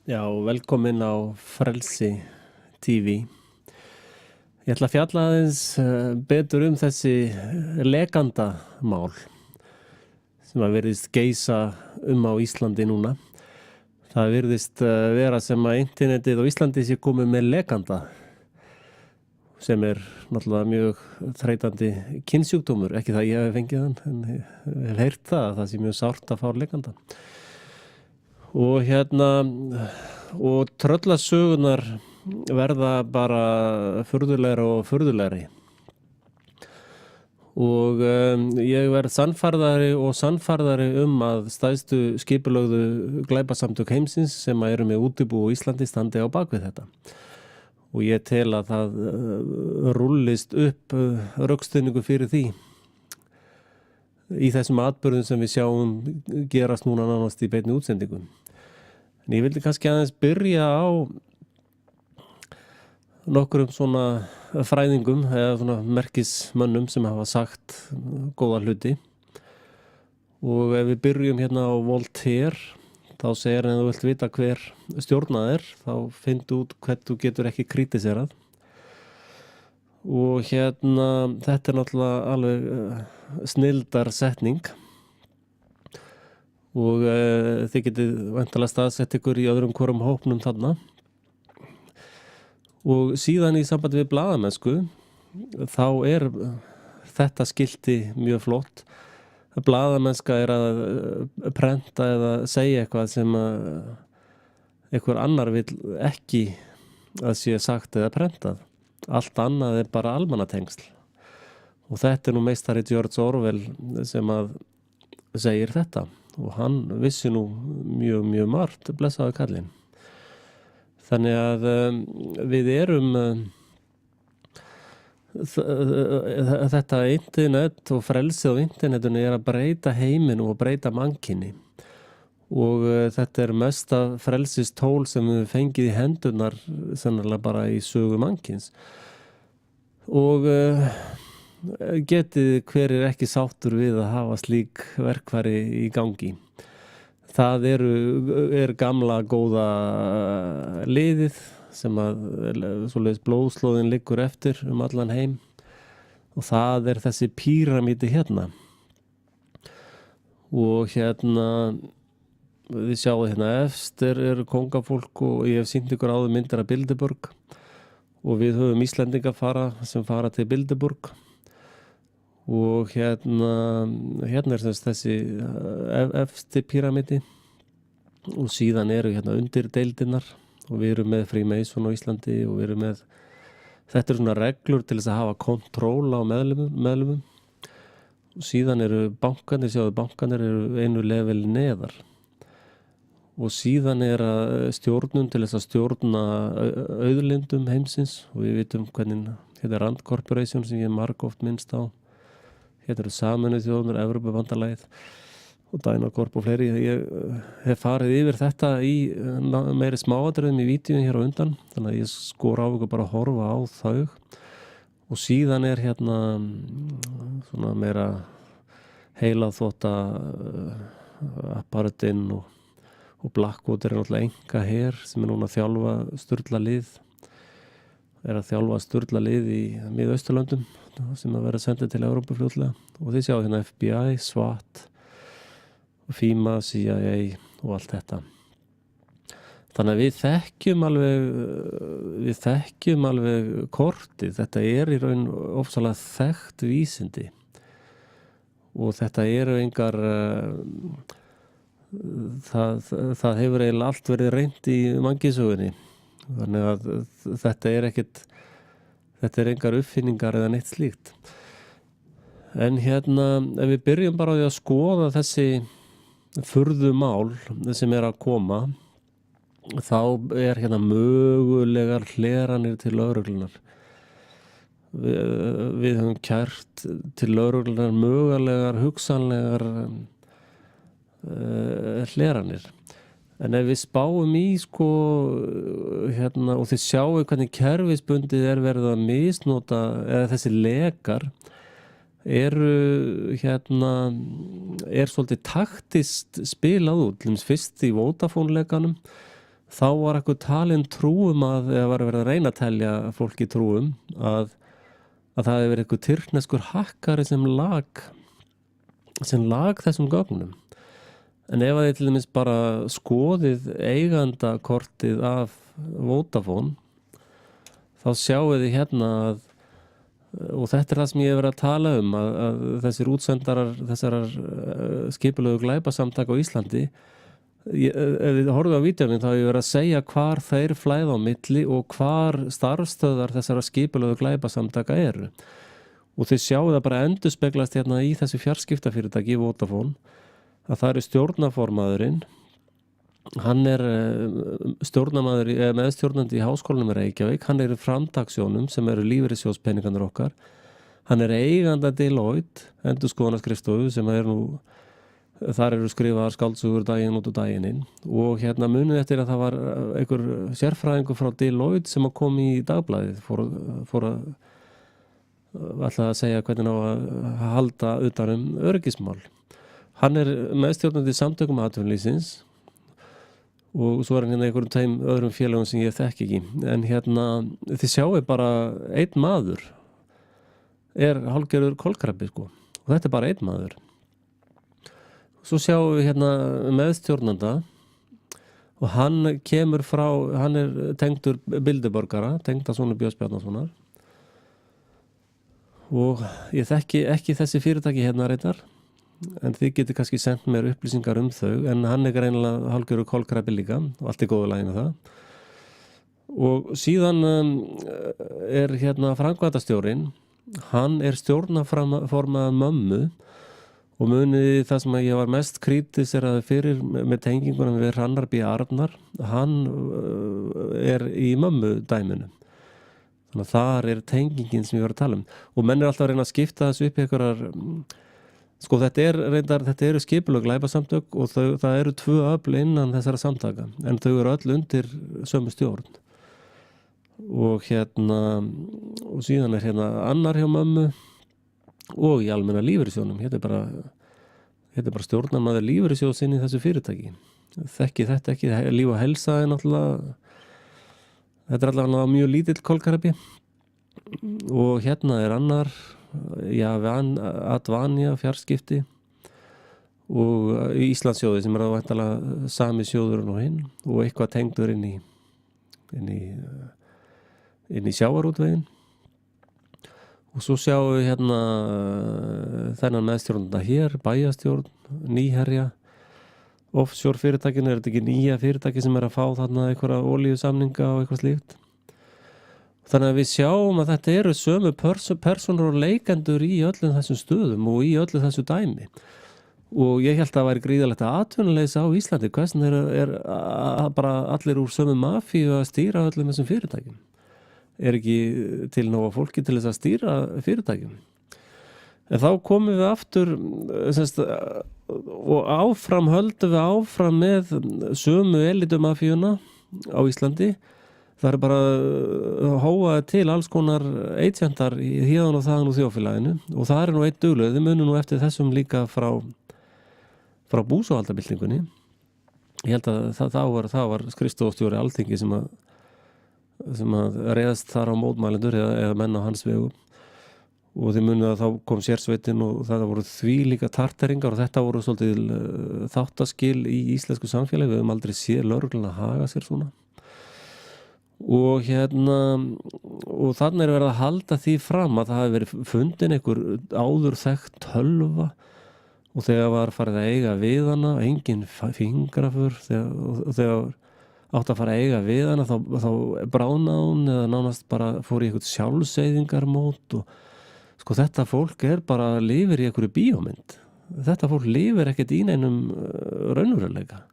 Já, velkomin á Frelsi TV. Ég ætla að fjalla aðeins betur þessi lekandamál sem að virðist geisa á Íslandi núna. Það virðist vera sem að internetið á Íslandi sé komið með lekanda sem náttúrulega mjög þreytandi kynnsjúkdómur. Ekki það ég hef fengið hann, en ég hef heyrt það sé mjög sárt að fá lekanda. Og og tröllasögunar verða bara furðulegri og furðulegri. Og ég verð sannfærðari að stærstu skipulögðu glæpasamtök heimsins sem eru með útibú á Íslandi standi á bakvið þetta. Og ég tel að það rúllist upp rökstuðningur fyrir því í þessum atburðum sem við sjáum gerast núna nánast í beinni útsendingum. En ég vildi kannski aðeins byrja á nokkrum svona fræðingum eða svona merkismönnum sem hafa sagt góða hluti. Og ef við byrjum á Voltaire, þá segir hann að þú vilt vita hver stjórnað þá finndu út hvern þú getur ekki kritiserað. Og þetta náttúrulega alveg snilldar setning. Og þið getið væntanlega staðsett ykkur í öðrum hvorum hópnum þarna. Og síðan í sambandi við blaðamennsku, þá þetta skilti mjög flott. Blaðamennska að prenta eða segja eitthvað sem einhver annar vill ekki að sé sagt eða prentað. Allt annað bara almannatengsl. Og þetta nú meistari George Orwell sem að segir þetta. Og hann vissi nú mjög margt, blessaði kallinn. Þannig að við þetta internet og frelsið á internetinu að breyta heiminu og breyta mannkyni. Og þetta mesta frelsistól sem við fengið í hendurnar sannarlega bara í sögu mannkyns. Og getið hver ekki sáttur við að hafa slík verkfæri í gangi. Það gamla góða liðið sem svoleiðis blóðslóðin liggur eftir allan heim. Og það þessi píramídi hérna. Og við sjáum efst kóngafólk og ég hef sýnt ykkur áður myndir af Bilderborg. Og við höfum Íslendinga sem fara til Bilderborg. Og þessi efsti píramídi og síðan undir deildirnar og við erum með Freemason á Íslandi og við erum með þetta svona reglur til þess að hafa kontról á meðlumum og síðan bankanir einu level neðar og síðan stjórnun til þess að stjórna auðlindum heimsins og við vitum hvernig Rand Corporation sem ég margoft minnst á. Hérna Sameinuðu þjóðirnar, Evrópubandalagið og Dynacorp og fleiri. Ég hef farið yfir þetta í meiri smáatriðum í vídeóinu hér á undan, þannig að ég skora á ykkur bara að horfa á þau. Og síðan svona meira heilaþvota apparatinn og Blackwater náttúrulega enga her sem núna að þjálfa sturlalið. Að þjálfa sturlalið í Mið-Austurlöndum sem að vera sendið til Evrópu fljótlega og þið sjáu FBI, SWAT, FEMA, CIA og allt þetta. Þannig að við þekkjum alveg kortið. Þetta í raun ofsalega þekkt vísindi og þetta engar það hefur eiginlega allt verið reynt í mannkynssögunni. Þannig að þetta engar uppfinningar eða neitt slíkt. En ef við byrjum bara á því að skoða þessi furðumál sem að koma, þá mögulegar hleranir til lögreglunar. Við höfum kært til lögreglunar mögulegar hugsanlegar hleranir. En ef við spáum í og þið sjáu hvernig kerfisbundið verið að misnota eða þessi lekar svolítið taktist spilað út. Fyrst í Vodafone lekanum þá var eitthvað talin trúum eða var verið að reyna að telja fólki trúum að það hefði verið eitthvað tyrkneskur hakkari sem lag þessum gögnum. En ef þið til dæmis bara skoðið eigandakortið af Vodafone, þá sjáu þið hérna og þetta það sem ég hef verið að tala að þessir útsendarar þessarar skipulegu glæpasamtaka á Íslandi, ef þið horfðu á vídeóinu þá hef ég verið að segja hvar þeir flæða á milli og hvar starfstöðar þessara skipulegu glæpasamtaka eru. Og þið sjáu það bara endurspeglast hérna í þessu fjarskiptafyrirtæki Vodafone, að það er stjórnarformaðurinn, hann er meðstjórnandi í Háskólanum í Reykjavík, hann er í framtaksjónum sem eru lífeyrissjóðspeningarnir okkar, hann er eiganda Deloitte, endurskoðunarskrifstofu sem er nú, þar eru skrifaðar skáldsögur daginn út og daginn inn, og hérna munið eftir að það var einhver sérfræðingur frá Deloitte sem að kom í dagblaðið, fór að ætla að segja hvernig á að halda utan öryggismál. Hann er meðstjórnandi í samtökum atvinnulífsins og svo er hann hérna einhverjum tveim öðrum félögum sem ég þekki ekki. En hérna, þið sjáu bara einn maður er hálfgerður kolkrabbi, sko. Og þetta er bara einn maður. Svo sjáum við hérna meðstjórnanda og hann er tengdur Bilderborgara, tengdasonur Björns Bjarnasonar. Og ég þekki ekki þessi fyrirtæki hérna reyndar, en þið getur kannski sendt mér upplýsingar þau, en hann er greinilega hálfgerður kolkrabbi líka og allt í góðu lagi með það. Og síðan er hérna framkvæmdastjórinn, hann er stjórnarformaður Mömmu og munið það sem ég var mest kritiseraði fyrir með tengingunum við Hrannar B. Arnar, hann er í Mömmu dæminu. Þannig að þar er tengingin sem ég var að tala og menn er alltaf að reyna að skipta þessu upp í einhverjar, sko þetta eru skipulög glæpasamtök og það eru 2 öfl innan þessara samtaka, en þau eru öll undir sömu stjórn. Og hérna, og síðan er hérna annar hjá Mömmu og í almenna lífeyrissjóðnum, þetta er bara stjórnarmaður lífeyrissjóðsinn í þessu fyrirtæki. Þekki þetta ekki, líf og helsa er náttúrulega, þetta er allavega mjög lítill kolkrabbi og hérna er annar, Advania fjarskipti og Íslandssjóði sem er að væntanlega sami sjóðurinn og hinn og eitthvað tengdur inn í sjávarútveginn. Og svo sjáum við hérna þennan meðstjórnanda hér, bæjarstjórn, Nýherja, offshore fyrirtækinu, er þetta ekki nýja fyrirtæki sem er að fá þarna einhverja olíusamninga og eitthvað slíkt. Þannig að við sjáum að þetta eru sömu personur og leikendur í öllum þessum stöðum og í öllu þessu dæmi. Og ég held að það væri gríðalegt að atvinnuleysi á Íslandi, hvernig er bara allir úr sömu mafíu að stýra öllum þessum fyrirtækjum. Er ekki til nóga fólki til þess að stýra fyrirtækjum. En þá komum við aftur og höldum við áfram með sömu elitumafíuna á Íslandi. Það er bara hóað til alls konar agentar í híðan og þaðan úr þjóðfélaginu og það er nú eitt dugleg. Þið munum nú eftir þessum líka frá búsáhaldabyltingunni. Ég held að það var skrifstofustjóri Alþingi sem að reiðast þar á mótmælendur eða menn á hans vegu. Og þið munið að þá kom sérsveitin og það voru því líka tarteringar og þetta voru svolítið þáttaskil í íslensku samfélagi. Við höfum aldrei séð lögregluna haga sér svona. Og og þannig er verið að halda því fram að það hafi verið fundin einhver áður þekkt tölva og þegar var farið að eiga við hana, engin fingrafur, þegar átt að fara að eiga við hana þá bránaði hún eða nánast bara fór í eitthvað sjálfseyðingarmót og sko þetta fólk bara lifir í einhverju bíómynd. Þetta fólk lifir ekkert í neinum raunveruleika.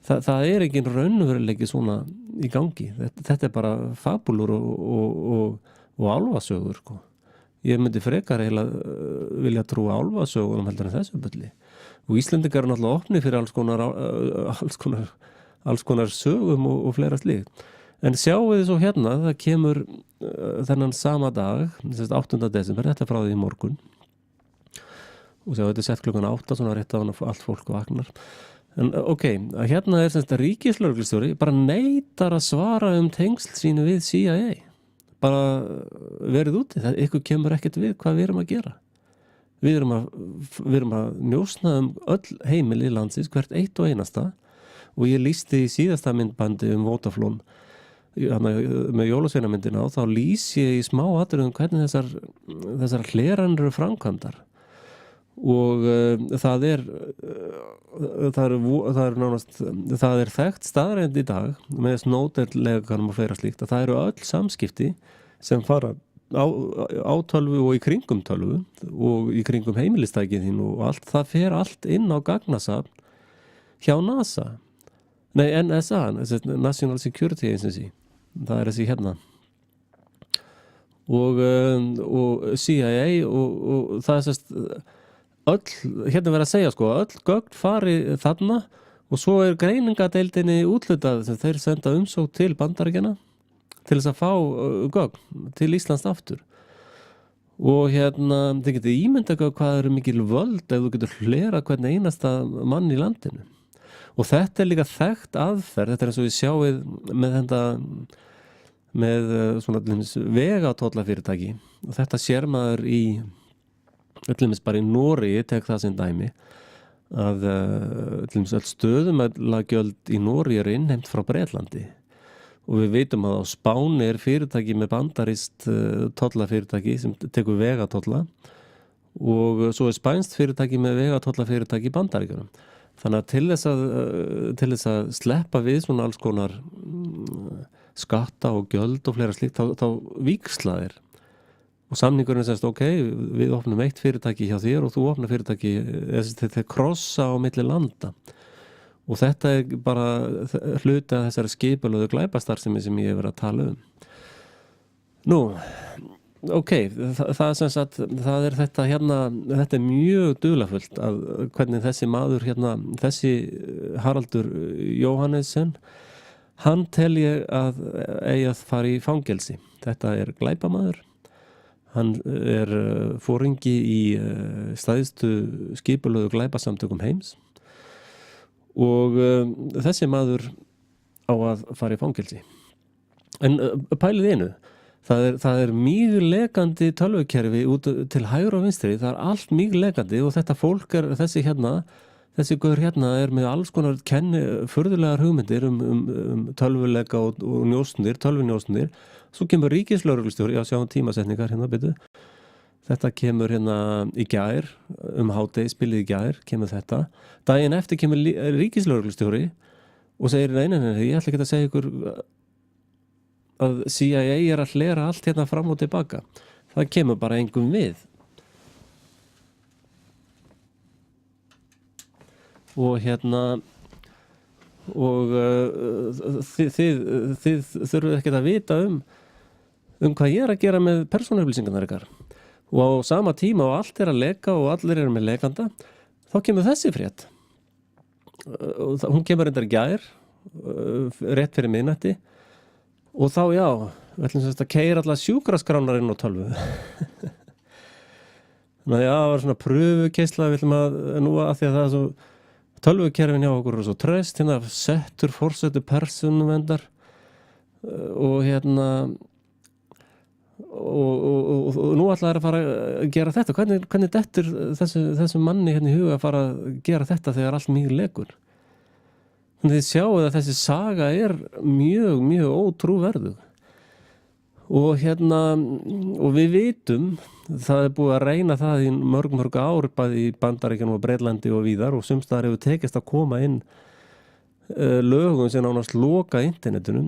Það er engin raunveruleiki svona í gangi. Þetta er bara fabúlur og álfasögur, sko. Ég myndi frekar vilja trúa álfasögunum heldur en þessu bulli. Og Íslendingar eru náttúrulega opnir fyrir alls konar sögum og fleira slíkt. En sjáum við svo hérna, það kemur þennan sama dag, 8. desember, þetta er frá því í morgun. Og sjáum þetta er sett klukkan 8, svona rétt á hann allt fólk vaknar. En hérna semst ríkislögreglustjóri bara neitar að svara tengsl sínu við CIA. Bara verið úti, ykkur kemur ekkert við hvað við erum að gera. Við erum að njósna öll heimili landsins, hvert eitt og einasta, og ég lýsti í síðasta myndbandi Vodafone með jólasveinamyndina og þá lýsi ég í smá atriðum hvernig þessar hleranir eru framkvæmdar. Og það er þekkt staðreynd í dag með snóderleganum og fleira slíkt að það eru öll samskipti sem fara á tölvu og í kringum tölvu og í kringum heimilistækið þín og allt, það fer allt inn á gagnasafn hjá NASA NSA, National Security Agency, það er þessi hérna og CIA og það er sérst öll, hérna verið að segja öll gögn fari þarna og svo greiningadeildinni úthlutað sem þeir senda umsókn til Bandaríkjanna til þess að fá gögn til Íslands aftur og hérna, þið getur ímyndað hvað eru mikil völd ef þú getur hlerað hvern einasta mann í landinu og þetta líka þekkt aðferð, þetta eins og við sjáum með svona vegatollafyrirtæki og þetta sér maður í bara í Noregi, ég tek það sem dæmi að öll stöðumælagjöld í Noregi eru innheimt frá Bretlandi og við veitum að á Spáni fyrirtæki með bandarískt tollafyrirtæki sem tekur vegatolla og svo spænst fyrirtæki með vegatollafyrirtæki í Bandaríkjunum. Þannig að til þess að sleppa við svona alls konar skatta og gjöld og fleira slíkt þá víxla þeir og samningurinn sérst, við opnum eitt fyrirtæki hjá þér og þú opnar fyrirtæki þeir krossa á milli landa og þetta bara hluti af þessari skipulögðu glæpastarfsemi sem ég hef verið að tala Nú, það sem sagt, það þetta hérna, þetta mjög duglafullt að hvernig þessi maður hérna, þessi Haraldur Jóhannesson, hann tel ég að eigi að fara í fangelsi. Þetta glæpamaður. Hann foringi í stæðstu skipulögðu glæpasamtökum heims og þessi maður á að fara í fangelsi. En pælið einu, það mýglegandi tölvukerfi út til hægri og vinstri, það allt mýglegandi og þetta fólk þessi gaur hérna með alls konar furðulegar hugmyndir tölvuleika og njósnir, tölvunjósnir. Svo kemur ríkislögreglustjóri, já sjáum tímasetningar hérna byrju. Þetta kemur hérna í gær, hádegi, spilið í gær, kemur þetta. Daginn eftir kemur ríkislögreglustjóri og segir, nei, ég ætla ekki að segja ykkur að CIA að hlera allt hérna fram og tilbaka. Það kemur bara engum við. Og hérna þið þurfið ekkert að vita hvað ég að gera með persónuupplýsingarnar ykkar. Og á sama tíma og allt að leka og allir með lekanda, þá kemur þessi frétt. Hún kemur reyndar í gær, rétt fyrir miðnætti, og þá já, við ætlum að keyra allar sjúkraskránar inn á tölvu. Þannig að já, það var svona pröfukeisla, við ætlum að nú að því að það svo tölvukerfin hjá okkur er svo traust, hérna forsetur persónuverndar og hérna og nú ætlaði að fara að gera þetta. Hvernig dettur þessum manni hérna í huga að fara að gera þetta þegar allt mjög legur? Þannig þið sjáu að þessi saga mjög, mjög ótrúverðug. Og hérna, og við vitum, það búið að reyna það í mörg ár bæði í Bandaríkjunum og Bretlandi og víðar og sums staðar hefur tekist að koma inn lögum sem nánast loka internetinu,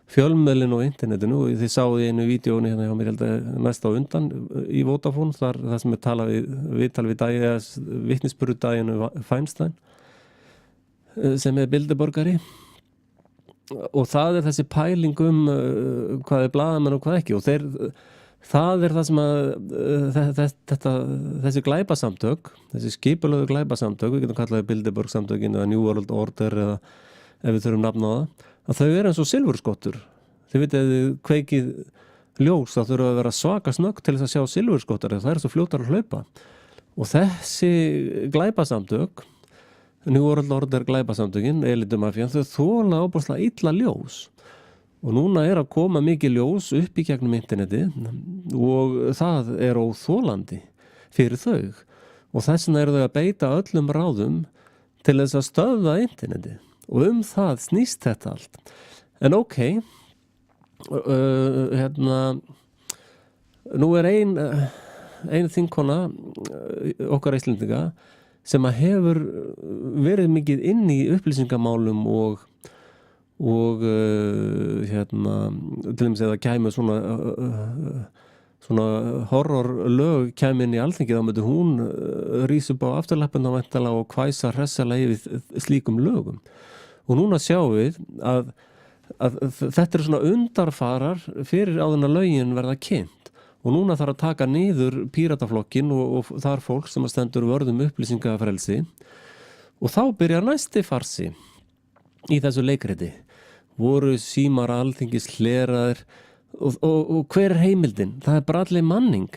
fjölmiðlinn og internetinu og þið sáðu í einu vídeóni hérna hjá mér held að næst á undan í Vodafone, það sem talað við vitnisburður Dianu Feinstein sem Bilderborgari og það þessi pæling hvað blaðamenn og hvað ekki og það það sem að þessi glæpasamtök, þessi skipulögðu glæpasamtök, við getum kallaði Bilderberg samtökin eða New World Order eða ef við þurfum nafn á það, að þau eins og silfurskottur. Þið vitið að þið kveikið ljós, það þurfa að vera svaka snögg til þess að sjá silfurskottar, það svo fljótar að hlaupa. Og þessi glæpasamtök, New World Order glæpasamtökin, elitumafían, þau þola ábúrslega illa ljós og núna að koma mikið ljós upp í gegnum interneti og það óþolandi fyrir þau og þess vegna þau að beita öllum ráðum til þess að stöðva interneti og það snýst þetta allt. En ókei, nú ein þingkona okkar Íslendinga sem að hefur verið mikið inn í upplýsingamálum og til dæmis eða kæmi svona horrorlög kæmi inn í Alþingi, þá myndi hún rísa upp á afturlappirnar væntanlega og hvæsa hressilega yfir slíkum lögum. Og núna sjáum við að þetta svona undarfarar fyrir áður en lögin verða kynnt. Og núna þarf að taka niður Pírataflokkin og þar fólk sem stendur vörðum upplýsingafrelsi og þá byrjar næsti farsi í þessu leikriti. Voru símar Alþingis hleraðir og hver heimildin? Það bara allir manning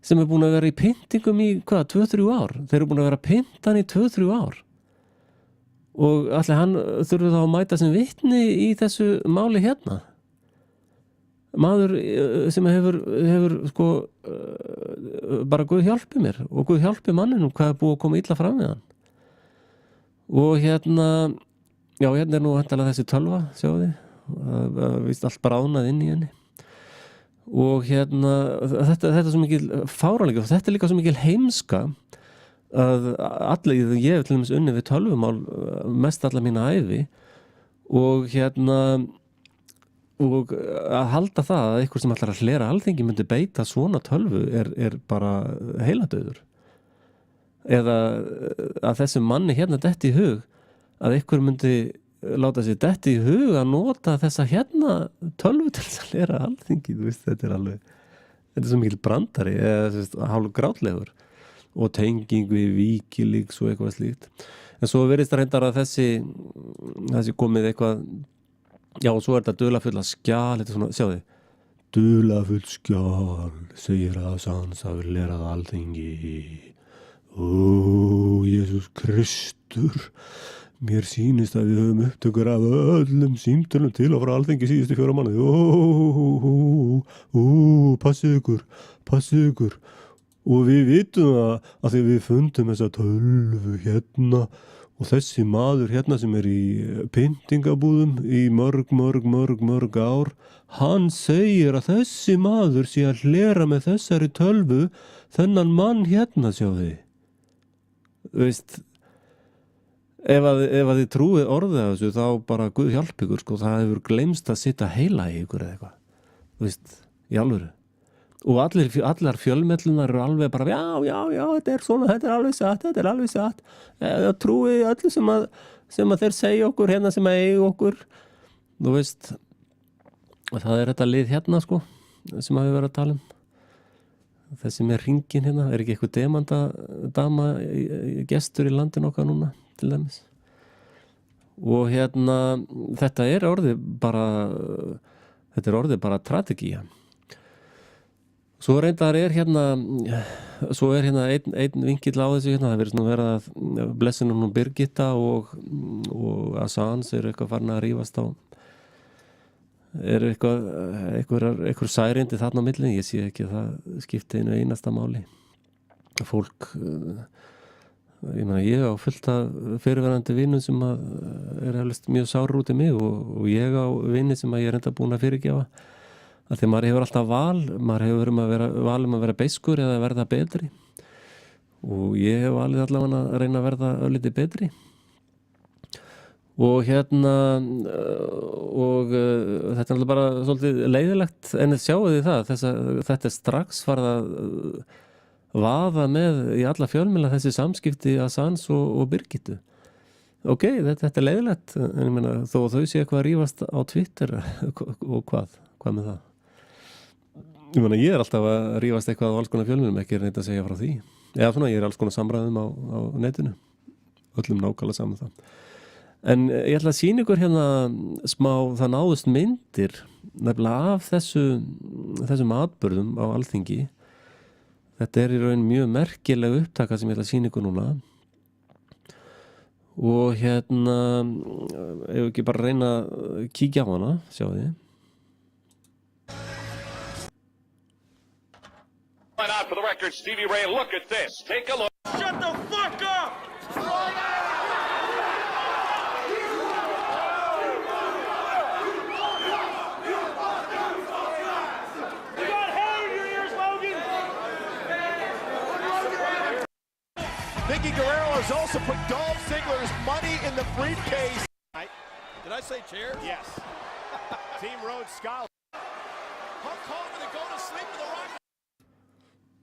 sem búin að vera í pyntingum í 2-3 ár. Þeir búin að vera pyntan í 2-3 ár. Og allir hann þurfi þá að mæta sem vitni í þessu máli hérna. Maður sem hefur sko bara Guð hjálpi mér og Guð hjálpi manninum hvað búið að koma illa fram við hann. Og hérna nú væntanlega þessi tölva, sjáðu þið, víst allt bara ánað inn í henni. Og þetta svo mikil fáránleika, þetta líka svo mikil heimska að allir, ég hef til dæmis unnið við tölvumál mest alla mína ævi og og að halda það að einhver sem ætlar að hlera Alþingi myndi beita svona tölvu bara heiladauður. Eða að þessum manni hérna detti í hug að einhver myndi láta sér detti í hug að nota þessa hérna tölvu til að hlera Alþingi, þú veist, þetta er svo mikil brandari eða hálf grátlegur og tenging við Wikileaks og eitthvað slíkt. En svo virðist það reyndar að þessi komið eitthvað. Já, og svo þetta dularfulla skjal, þetta svona, sjáðu, dularfull skjal, segir að Assange hafi lerað Alþingi. Ó, Jesús Kristur, mér sýnist að við höfum upptökur af öllum símtölum til og frá Alþingi síðustu 4 mánuði. Passið ykkur. Og við vitum að því við fundum þessa tölvu hérna og þessi maður hérna sem í pyntingabúðum í mörg ár, hann segir að þessi maður sé að hlera með þessari tölvu þennan mann hérna, sjá þið. Þú veist, ef að þið trúið orðið af þessu, þá bara Guð hjálpi ykkur, sko, það hefur gleymst að sitta heila í ykkur eða eitthvað. Þú veist, í alvöru. Og allar fjölmiðlunar eru alveg bara já, þetta svona, þetta alveg satt. Það trúið öllu sem að þeir segja okkur hérna sem að eiga okkur. Þú veist, það þetta lið hérna, sko, sem að við verðum að tala um. Þessi með hringin hérna, ekki eitthvað demandadama gestur í landinu okkar núna, til dæmis. Og þetta orðið bara tragedía. Svo reyndar hérna einn vinkill á þessu hérna, það virðist nú vera að blessunum og Birgitta og Assange eitthvað farin að rífast á eitthvað særindi þarna á milli, ég sé ekki að það skipti einu einasta máli. Fólk, ég á fullt af fyrirverandi vinum sem eflaust mjög sárur út í mig og ég á vini sem ég reynda búin að fyrirgefa. Því maður hefur alltaf maður hefur val að vera beiskur eða verða betri og ég hef valið allavega að reyna að verða örlítið betri og þetta alltaf bara svolítið leiðilegt en sjáu þið þetta strax farið að vaða með í alla fjölmiðla þessi samskipti Assange og Birgittu. Ok, þetta leiðilegt en ég meina þó þau sé eitthvað að rífast á Twitter og hvað með það? Ég meina, ég alltaf að rífast eitthvað á alls konar fjölmiðlum, ekki neitt að segja frá því. Eða svona, ég alls konar samræðum á netinu. Öllum nákvæmlega saman það. En ég ætla að sýna ykkur hérna smá, það náðust myndir nefnilega af þessum atburðum á Alþingi. Þetta í raun mjög merkileg upptaka sem ég ætla að sýna ykkur núna. og hérna ef ekki bara reyna að kíkja á hana, sjáðu þið. Out for the record, Stevie Ray, look at this. Take a look. Shut the fuck up! You got hair in your ears, Logan! Vicky Guerrero has also put Dolph Ziggler's money in the briefcase. Did I say chair? Yes. Team Rhodes Scholar. Hulk Hogan to go to sleep with the Rock.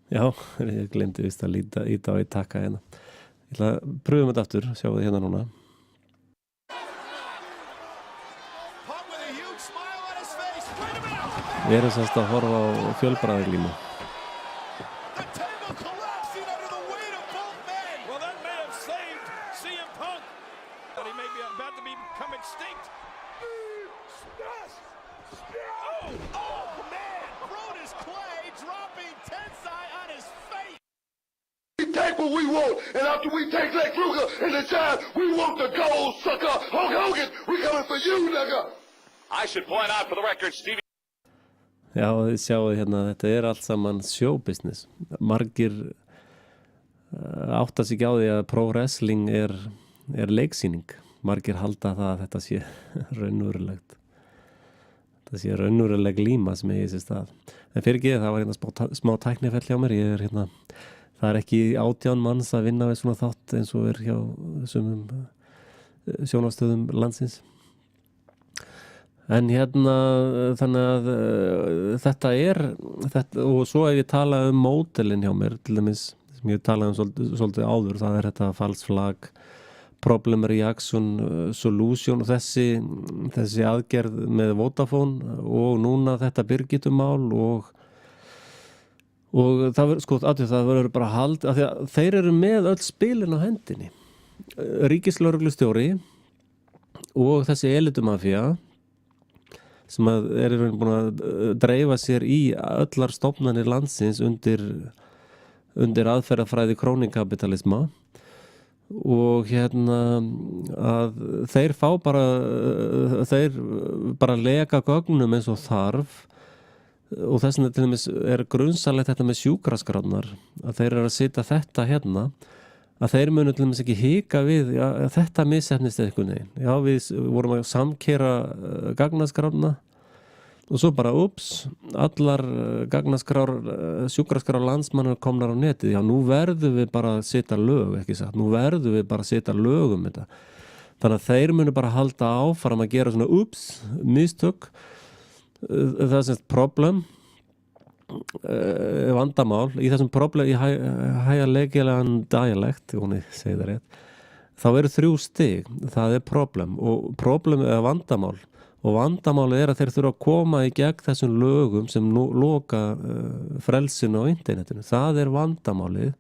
Já, ég glemdi vist að íta á eitt takka hérna. Ég ætla að pröfum þetta aftur, sjáu þið hérna núna. Við erum semst að horfa á fjölbræðarglímu. What we want, and after we take Lex Luger in the time, we want the gold sucker. Hulk Hogan, we coming for you, nigga. I should point out for the record, Stevie. Já, þið sjáu hérna, þetta allt saman showbusiness. Margir átta sig á því að pro wrestling er leiksýning. Margir halda það að þetta sé raunverulegt. Þetta sé raunveruleg glíma sem eigi sér stað. En fyrir ekki, það var hérna smá tæknifell hjá mér. Ég hérna það ekki 18 manns að vinna við svona þátt eins og hjá þessum sjónvarpsstöðvum landsins. En hérna þannig að þetta og svo ef ég tala módelin hjá mér til dæmis sem ég talaði svolítið áður, það þetta false flag, problem reaction solution og þessi aðgerð með Vodafone og núna þetta Birgittumál og það verður bara hald af því að þeir eru með öll spilin á hendinni. Ríkislögreglustjóri og þessi elitumafía sem eru búin að dreifa sér í öllar stofnanir landsins undir aðferðafræði krónikapitalisma og hérna að þeir bara leka gögnum eins og þarf. Og þess vegna til dæmis grunnsalegt þetta með sjúkraskránar að þeir eru að setja þetta hérna að þeir munu til dæmis ekki hika við þetta misefnist einhvern veginn. Já, við vorum að samkeyra gagnaskrárna og svo bara allar sjúkraskrár landsmannar komnar á netið. Já, nú verðum við bara að setja lög, ekki satt. Nú verðum við bara að setja lög þetta. Þannig að þeir munu bara halda áfram að gera svona mistök. Það semst problem vandamál í þessum problem í hægalegilegan dialekt, ég segi það rétt, þá eru 3 stig. Það problem og problem eða vandamál og vandamálið að þeir þurfa að koma í gegn þessum lögum sem loka frelsinu á internetinu. Það vandamálið.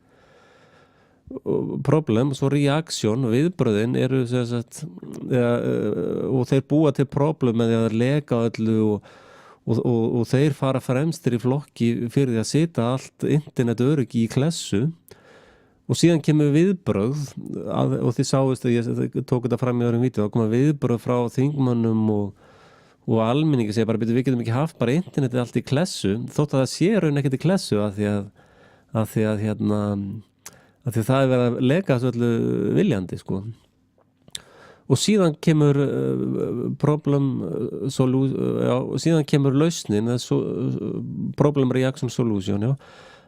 Problem, svo reaction, viðbröðin eru og þeir búa til problem með því að leka öllu og þeir fara fremstir í flokki fyrir því að setja allt internet öryggi í klessu og síðan kemur viðbröð og þið sáist að ég tók þetta fram í öðrum vídeó, þá koma viðbröð frá þingmönnum og almenningi segja bara, við getum ekki haft bara internetið allt í klessu, þótt að það sé raun ekkert í klessu af því að það verið að leka þessu öllu viljandi sko. Og síðan kemur síðan kemur lausnin problem reaction solution, já.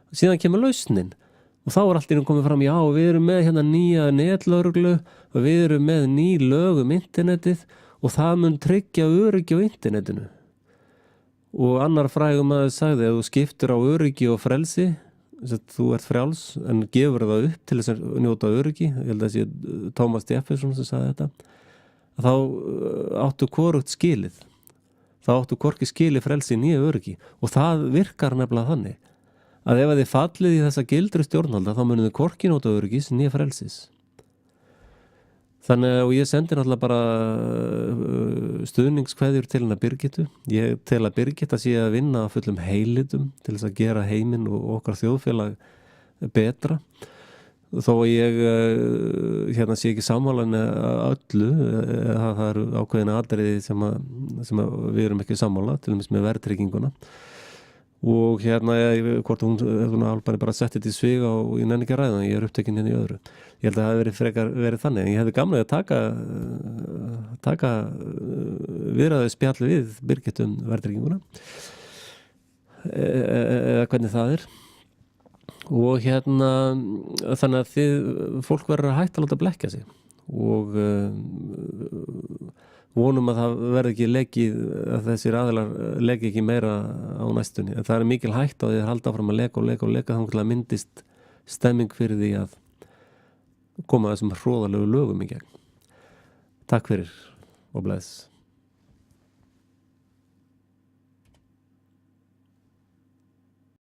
Síðan kemur lausnin og þá allt í einu komið fram, já, við erum með hérna nýja netlögreglu og við erum með ný lög internetið og það mun tryggja öryggi á internetinu. Og annar frægum að sagði að þú skiptur á öryggi og frelsi, þú ert frjáls en gefur það upp til þess að njóta öryggi. Ég held að það sé Thomas Jefferson sem sagði þetta. Þá áttu hvorugt skilið. Þá áttu hvorki skilið frelsi nýja öryggi og það virkar nefnilega þannig að ef þið fallið í þessa gildru stjórnvalda þá munið þið hvorki njóta öryggis nýja frelsis. Þannig og ég sendi náttúrulega bara stuðningskveðjur til hennar Birgittu. Ég tel að Birgitta sé að vinna að fullum heilitum til þess að gera heiminn og okkar þjóðfélag betra þó að ég hérna sé ekki sammála með öllu, það eru ákveðina atriði sem að við erum ekki sammála, til dæmis með verðtrygginguna og hérna hvort hún Albani bara setti þetta í svig og ég nenni ekki að ræða það, ég er upptekinn hérna í öðru. Ég held að það hefði verið þannig, en ég hefði gamlega að taka viðræðu spjall við Birgittu verðtrygginguna eða hvernig það er. Og hérna þannig að fólk verður að hætta að láta blekkja sig og vonum að það verði ekki lekið, að þessir aðilar leki ekki meira á næstunni, en það er mikil hætta á því að halda áfram að leka þannig að myndist stemming fyrir því að koma þessum hróðalegu lögum í gegn. Takk fyrir og bless.